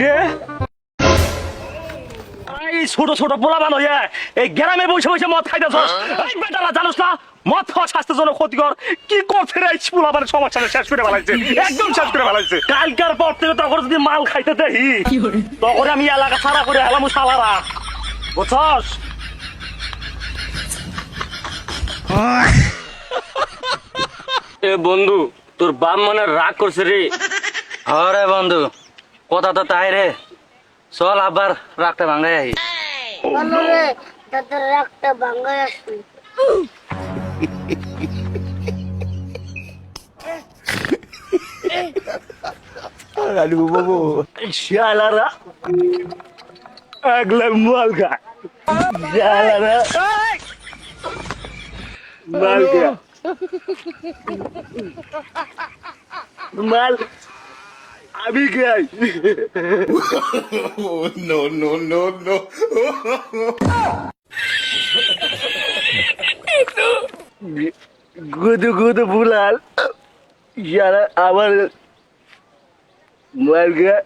কে এই ছোট ছোট পোলাপান হইয়া এই গ্রামে বসে বসে মদ খাইতেছস এই বেটারা জানোস না মদ খাওয়া স্বাস্থ্যের জন্য ক্ষতিকর কি করছে রে এই পোলাপানের সমস্যা শেষ করে ফেলাইছে একদম শেষ করে ফেলাইছে কালকার পর থেকে তখন যদি মাল খাইতে দেখি তখন আমি এলাকা ছাড়া করে এলাম সালারা বুঝছস এ বন্ধু তোর বাপ মানে রাগ করছে রে আরে বন্ধু কথা তো তাই রে চল আবার রাগটা ভাঙাই আই বলো রে দাদার রাগটা ভাঙায় আসবে শালারা আগলা মাল খা শালারা মাল খা মাল আমি খাই গুদু গুদু বুলাল যারা আবার মাল খা